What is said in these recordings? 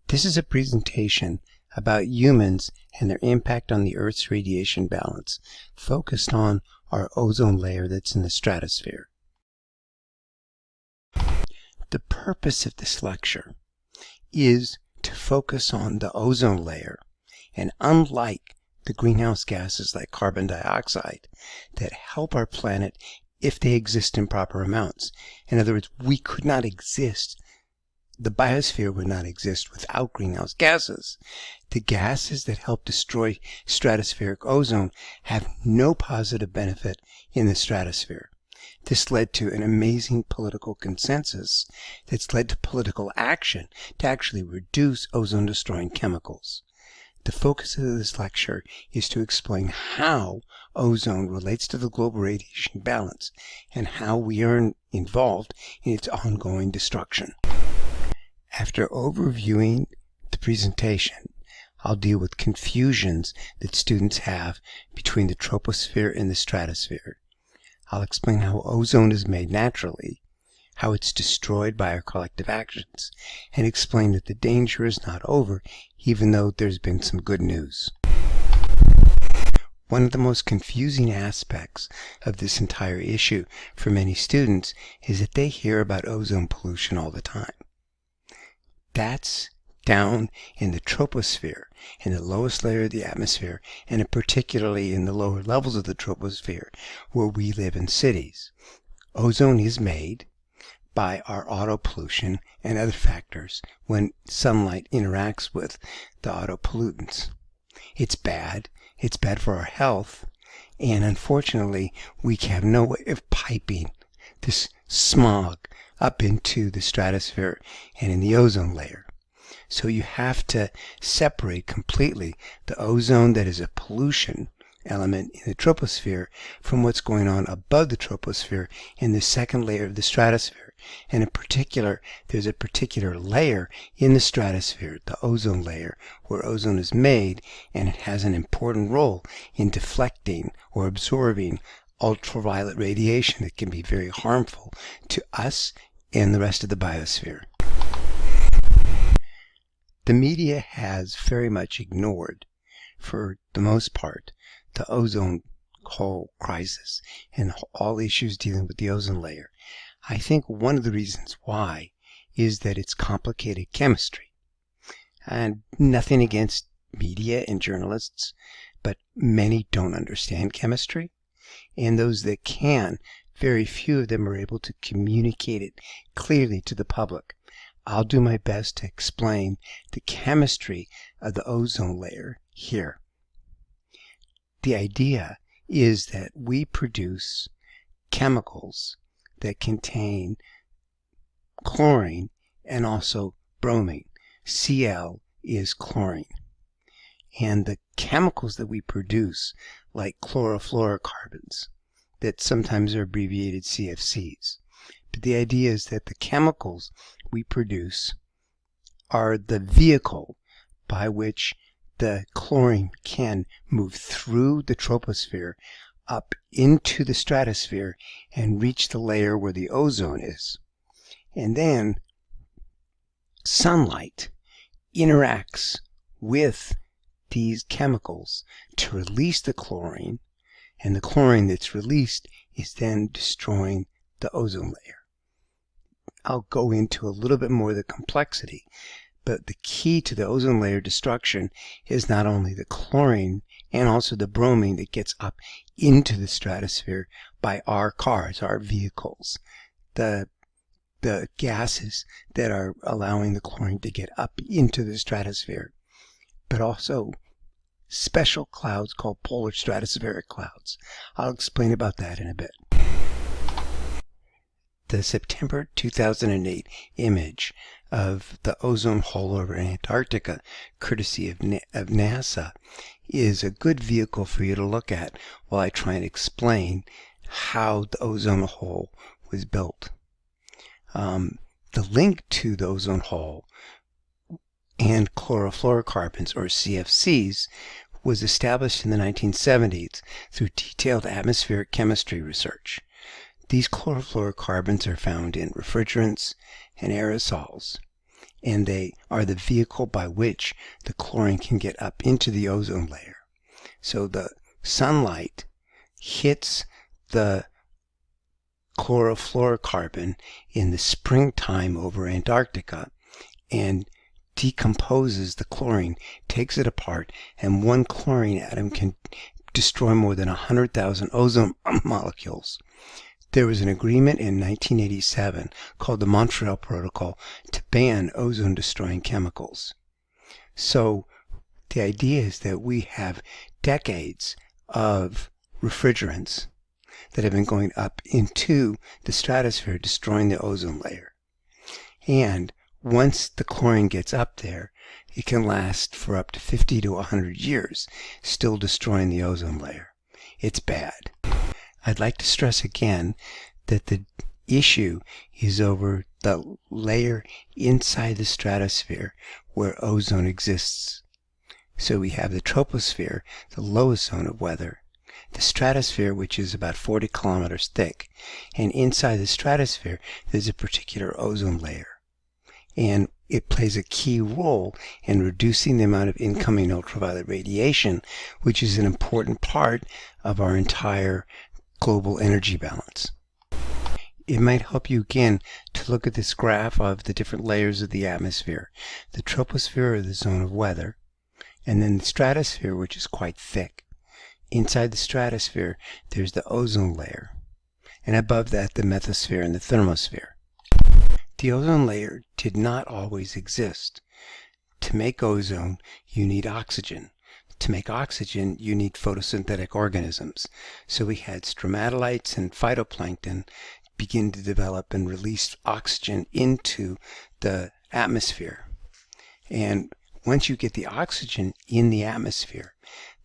This is a presentation about humans and their impact on the Earth's radiation balance, focused on our ozone layer that's in the stratosphere. The purpose of this lecture is to focus on the ozone layer, and unlike the greenhouse gases like carbon dioxide that help our planet if they exist in proper amounts. In other words, we could not exist. The biosphere would not exist without greenhouse gases. The gases that help destroy stratospheric ozone have no positive benefit in the stratosphere. This led to an amazing political consensus that's led to political action to actually reduce ozone-destroying chemicals. The focus of this lecture is to explain how ozone relates to the global radiation balance and how we are involved in its ongoing destruction. After overviewing the presentation, I'll deal with confusions that students have between the troposphere and the stratosphere. I'll explain how ozone is made naturally, how it's destroyed by our collective actions, and explain that the danger is not over, even though there's been some good news. One of the most confusing aspects of this entire issue for many students is that they hear about ozone pollution all the time. That's down in the troposphere, in the lowest layer of the atmosphere, and particularly in the lower levels of the troposphere where we live in cities. Ozone is made by our auto pollution and other factors when sunlight interacts with the auto pollutants. It's bad for our health, and unfortunately we have no way of piping this smog up into the stratosphere and in the ozone layer. So you have to separate completely the ozone that is a pollution element in the troposphere from what's going on above the troposphere in the second layer of the stratosphere. And in particular, there's a particular layer in the stratosphere, the ozone layer, where ozone is made, and it has an important role in deflecting or absorbing ultraviolet radiation that can be very harmful to us and the rest of the biosphere. The media has very much ignored, for the most part, the ozone hole crisis and all issues dealing with the ozone layer. I think one of the reasons why is that it's complicated chemistry. And nothing against media and journalists, but many don't understand chemistry. And those that can, very few of them are able to communicate it clearly to the public. I'll do my best to explain the chemistry of the ozone layer here. The idea is that we produce chemicals that contain chlorine and also bromine. Cl is chlorine. And the chemicals that we produce, like chlorofluorocarbons, that sometimes are abbreviated CFCs. But the idea is that the chemicals we produce are the vehicle by which the chlorine can move through the troposphere up into the stratosphere and reach the layer where the ozone is. And then sunlight interacts with these chemicals to release the chlorine, and the chlorine that's released is then destroying the ozone layer. I'll go into a little bit more of the complexity, but the key to the ozone layer destruction is not only the chlorine and also the bromine that gets up into the stratosphere by our cars, our vehicles, the gases that are allowing the chlorine to get up into the stratosphere, but also special clouds called polar stratospheric clouds. I'll explain about that in a bit. The September 2008 image of the ozone hole over Antarctica, courtesy of NASA, is a good vehicle for you to look at while I try and explain how the ozone hole was built. The link to the ozone hole and chlorofluorocarbons, or CFCs, was established in the 1970s through detailed atmospheric chemistry research. These chlorofluorocarbons are found in refrigerants and aerosols, and they are the vehicle by which the chlorine can get up into the ozone layer. So the sunlight hits the chlorofluorocarbon in the springtime over Antarctica and decomposes the chlorine, takes it apart, and one chlorine atom can destroy more than 100,000 ozone molecules. There was an agreement in 1987 called the Montreal Protocol to ban ozone-destroying chemicals. So the idea is that we have decades of refrigerants that have been going up into the stratosphere, destroying the ozone layer. And once the chlorine gets up there, it can last for up to 50 to 100 years, still destroying the ozone layer. It's bad. I'd like to stress again that the issue is over the layer inside the stratosphere where ozone exists. So we have the troposphere, the lowest zone of weather, the stratosphere, which is about 40 kilometers thick, and inside the stratosphere there's a particular ozone layer. And it plays a key role in reducing the amount of incoming ultraviolet radiation, which is an important part of our entire global energy balance. It might help you again to look at this graph of the different layers of the atmosphere. The troposphere, or the zone of weather, and then the stratosphere, which is quite thick. Inside the stratosphere, there's the ozone layer, and above that, the mesosphere and the thermosphere. The ozone layer did not always exist. To make ozone, you need oxygen. To make oxygen, you need photosynthetic organisms. So we had stromatolites and phytoplankton begin to develop and release oxygen into the atmosphere. And once you get the oxygen in the atmosphere,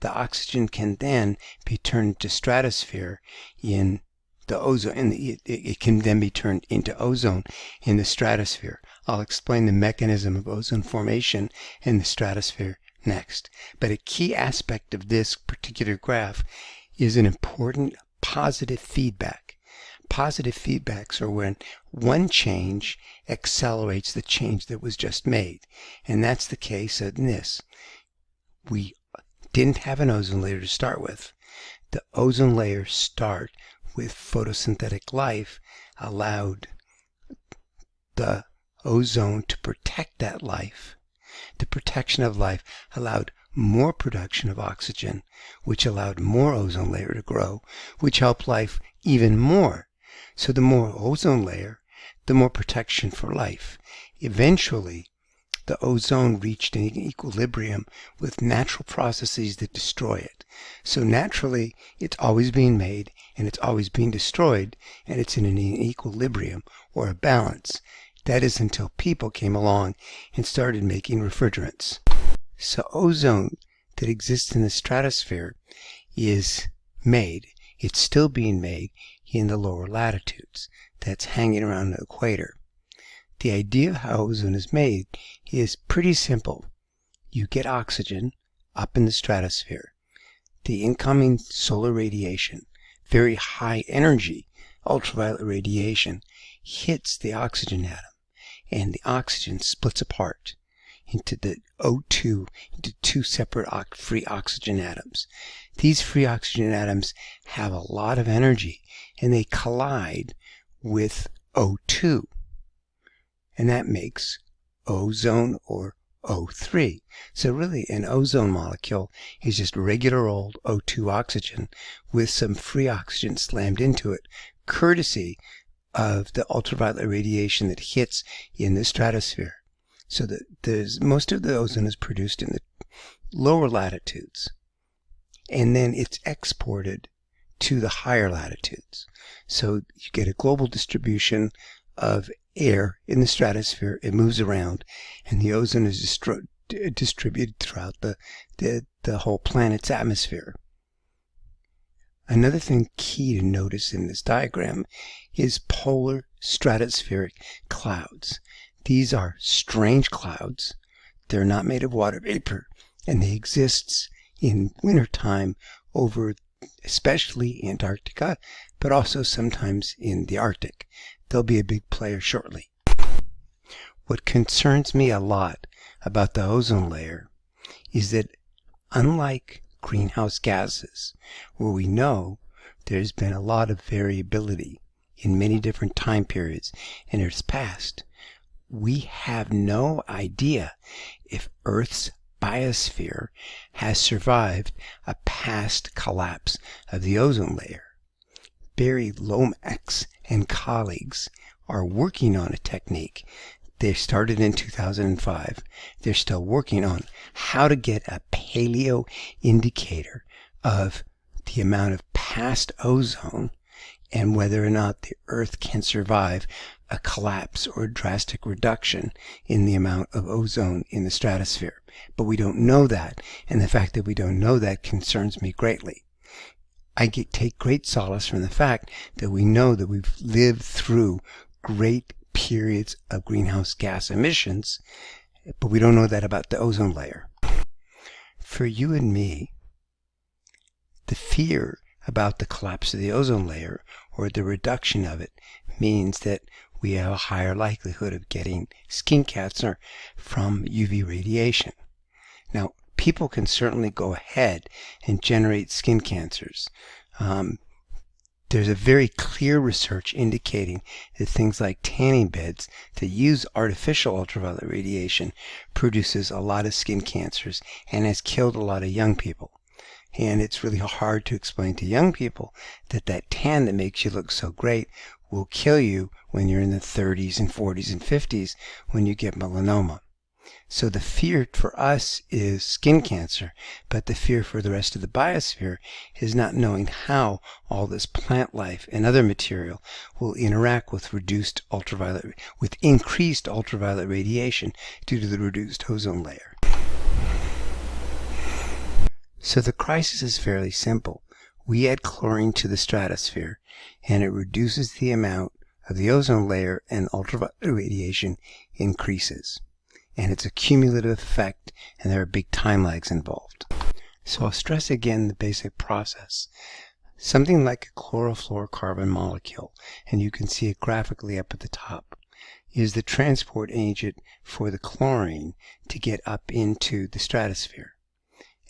the oxygen can then be turned to stratosphere in the ozone, and it can then be turned into ozone in the stratosphere. I'll explain the mechanism of ozone formation in the stratosphere next. But a key aspect of this particular graph is an important positive feedback. Positive feedbacks are when one change accelerates the change that was just made. And that's the case in this. We didn't have an ozone layer to start with. The ozone layer start with photosynthetic life allowed the ozone to protect that life. The protection of life allowed more production of oxygen, which allowed more ozone layer to grow, which helped life even more. So the more ozone layer, the more protection for life. Eventually, the ozone reached an equilibrium with natural processes that destroy it. So naturally, it's always being made and it's always being destroyed, and it's in an equilibrium or a balance. That is until people came along and started making refrigerants. So ozone that exists in the stratosphere is made. It's still being made in the lower latitudes. That's hanging around the equator. The idea of how ozone is made is pretty simple. You get oxygen up in the stratosphere. The incoming solar radiation, very high energy ultraviolet radiation, hits the oxygen atom, and the oxygen splits apart into the O2, into two separate free oxygen atoms. These free oxygen atoms have a lot of energy, and they collide with O2. And that makes ozone, or O3. So really an ozone molecule is just regular old O2 oxygen with some free oxygen slammed into it, courtesy of the ultraviolet radiation that hits in the stratosphere. So that most of the ozone is produced in the lower latitudes, and then it's exported to the higher latitudes. So you get a global distribution of air in the stratosphere. It moves around, and the ozone is distributed throughout the whole planet's atmosphere. Another thing key to notice in this diagram is polar stratospheric clouds. These are strange clouds. They're not made of water vapor, and they exist in wintertime over especially Antarctica, but also sometimes in the Arctic. They'll be a big player shortly. What concerns me a lot about the ozone layer is that unlike greenhouse gases, where we know there's been a lot of variability in many different time periods in its past, we have no idea if Earth's biosphere has survived a past collapse of the ozone layer. Barry Lomax and colleagues are working on a technique. They started in 2005. They're still working on how to get a paleo indicator of the amount of past ozone and whether or not the Earth can survive a collapse or a drastic reduction in the amount of ozone in the stratosphere. But we don't know that, and the fact that we don't know that concerns me greatly. I take great solace from the fact that we know that we've lived through great periods of greenhouse gas emissions, but we don't know that about the ozone layer. For you and me, the fear about the collapse of the ozone layer or the reduction of it means that we have a higher likelihood of getting skin cancer from UV radiation. Now, people can certainly go ahead and generate skin cancers. There's a very clear research indicating that things like tanning beds that use artificial ultraviolet radiation produces a lot of skin cancers and has killed a lot of young people. And it's really hard to explain to young people that that tan that makes you look so great will kill you when you're in the 30s and 40s and 50s when you get melanoma. So the fear for us is skin cancer, but the fear for the rest of the biosphere is not knowing how all this plant life and other material will interact with increased ultraviolet radiation due to the reduced ozone layer. So the crisis is fairly simple. We add chlorine to the stratosphere, and it reduces the amount of the ozone layer, and ultraviolet radiation increases. And it's a cumulative effect, and there are big time lags involved. So I'll stress again the basic process. Something like a chlorofluorocarbon molecule, and you can see it graphically up at the top, is the transport agent for the chlorine to get up into the stratosphere.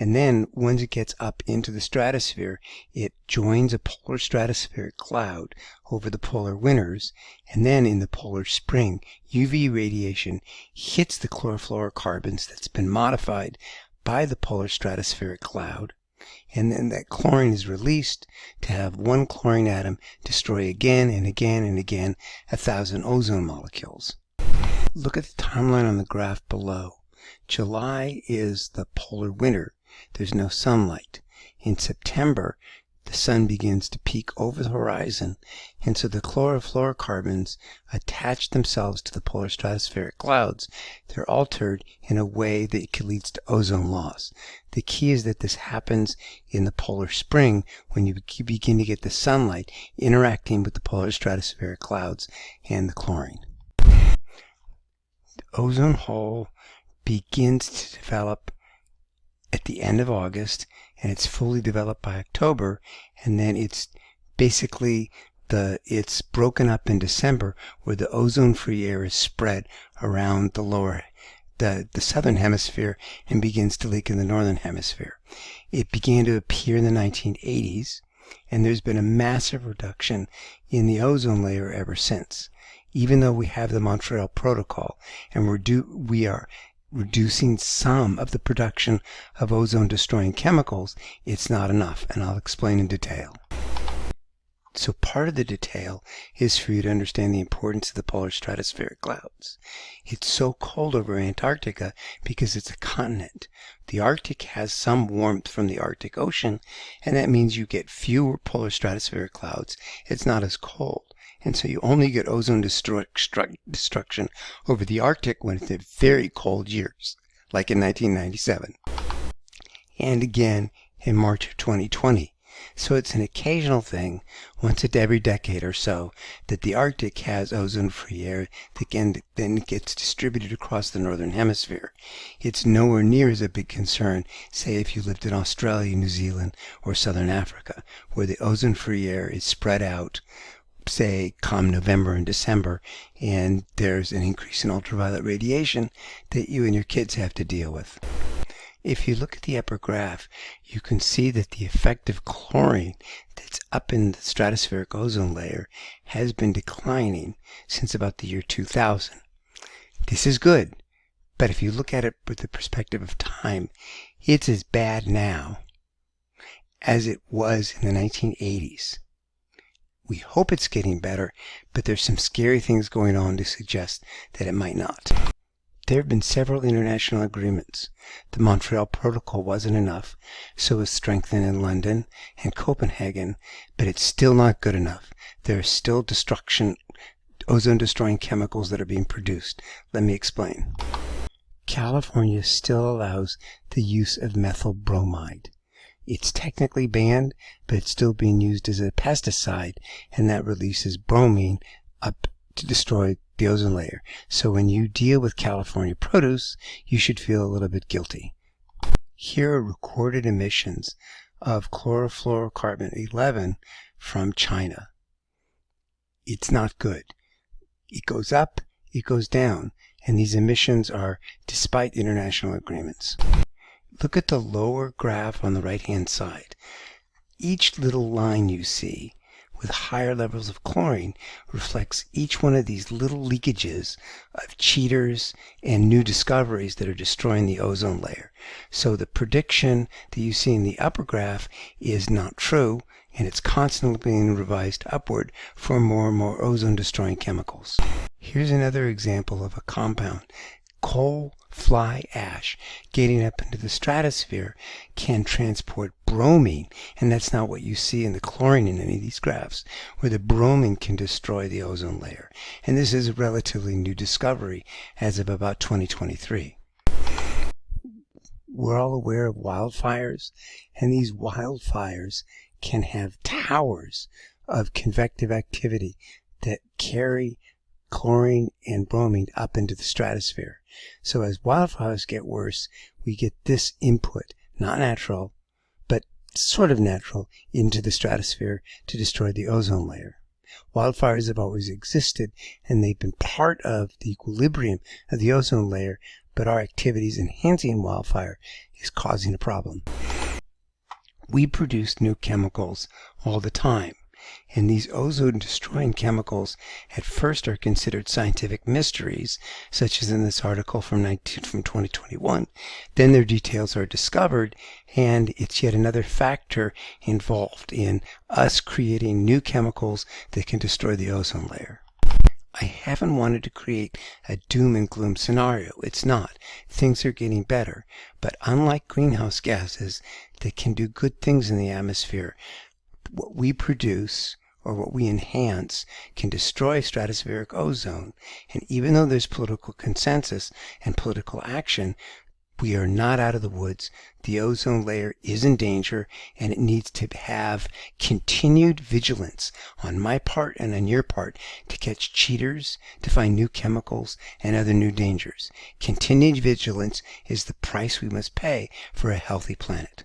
And then once it gets up into the stratosphere, it joins a polar stratospheric cloud over the polar winters, and then in the polar spring, UV radiation hits the chlorofluorocarbons that's been modified by the polar stratospheric cloud, and then that chlorine is released to have one chlorine atom destroy again and again and again 1,000 ozone molecules. Look at the timeline on the graph below. July is the polar winter. There's no sunlight. In September, the sun begins to peak over the horizon, and so the chlorofluorocarbons attach themselves to the polar stratospheric clouds. They're altered in a way that leads to ozone loss. The key is that this happens in the polar spring when you begin to get the sunlight interacting with the polar stratospheric clouds and the chlorine. The ozone hole begins to develop at the end of August, and it's fully developed by October, and then it's basically it's broken up in December, where the ozone-free air is spread around the southern hemisphere and begins to leak in the northern hemisphere. It began to appear in the 1980s, and there's been a massive reduction in the ozone layer ever since. Even though we have the Montreal Protocol, and we are reducing some of the production of ozone-destroying chemicals, it's not enough, and I'll explain in detail. So part of the detail is for you to understand the importance of the polar stratospheric clouds. It's so cold over Antarctica because it's a continent. The Arctic has some warmth from the Arctic Ocean, and that means you get fewer polar stratospheric clouds. It's not as cold. And so you only get ozone destruction over the Arctic when it's in very cold years, like in 1997, and again in March of 2020. So it's an occasional thing, once every decade or so, that the Arctic has ozone-free air that then gets distributed across the northern hemisphere. It's nowhere near as a big concern, say if you lived in Australia, New Zealand, or southern Africa, where the ozone-free air is spread out say, come November and December, and there's an increase in ultraviolet radiation that you and your kids have to deal with. If you look at the upper graph, you can see that the effective chlorine that's up in the stratospheric ozone layer has been declining since about the year 2000. This is good, but if you look at it with the perspective of time, it's as bad now as it was in the 1980s. We hope it's getting better, but there's some scary things going on to suggest that it might not. There have been several international agreements. The Montreal Protocol wasn't enough, so it was strengthened in London and Copenhagen, but it's still not good enough. There are still ozone-destroying chemicals that are being produced. Let me explain. California still allows the use of methyl bromide. It's technically banned, but it's still being used as a pesticide, and that releases bromine up to destroy the ozone layer. So when you deal with California produce, you should feel a little bit guilty. Here are recorded emissions of chlorofluorocarbon 11 from China. It's not good. It goes up, it goes down, and these emissions are despite international agreements. Look at the lower graph on the right-hand side. Each little line you see with higher levels of chlorine reflects each one of these little leakages of cheaters and new discoveries that are destroying the ozone layer. So the prediction that you see in the upper graph is not true, and it's constantly being revised upward for more and more ozone-destroying chemicals. Here's another example of a compound. Coal fly ash getting up into the stratosphere can transport bromine, and that's not what you see in the chlorine in any of these graphs, where the bromine can destroy the ozone layer. And this is a relatively new discovery as of about 2023. We're all aware of wildfires, and these wildfires can have towers of convective activity that carry chlorine and bromine up into the stratosphere. So as wildfires get worse, we get this input, not natural, but sort of natural, into the stratosphere to destroy the ozone layer. Wildfires have always existed, and they've been part of the equilibrium of the ozone layer, but our activities enhancing wildfire is causing a problem. We produce new chemicals all the time. And these ozone-destroying chemicals at first are considered scientific mysteries, such as in this article from 2021. Then their details are discovered, and it's yet another factor involved in us creating new chemicals that can destroy the ozone layer. I haven't wanted to create a doom and gloom scenario. It's not. Things are getting better. But unlike greenhouse gases that can do good things in the atmosphere, what we produce or what we enhance can destroy stratospheric ozone. And even though there's political consensus and political action, we are not out of the woods. The ozone layer is in danger, and it needs to have continued vigilance on my part and on your part to catch cheaters, to find new chemicals and other new dangers. Continued vigilance is the price we must pay for a healthy planet.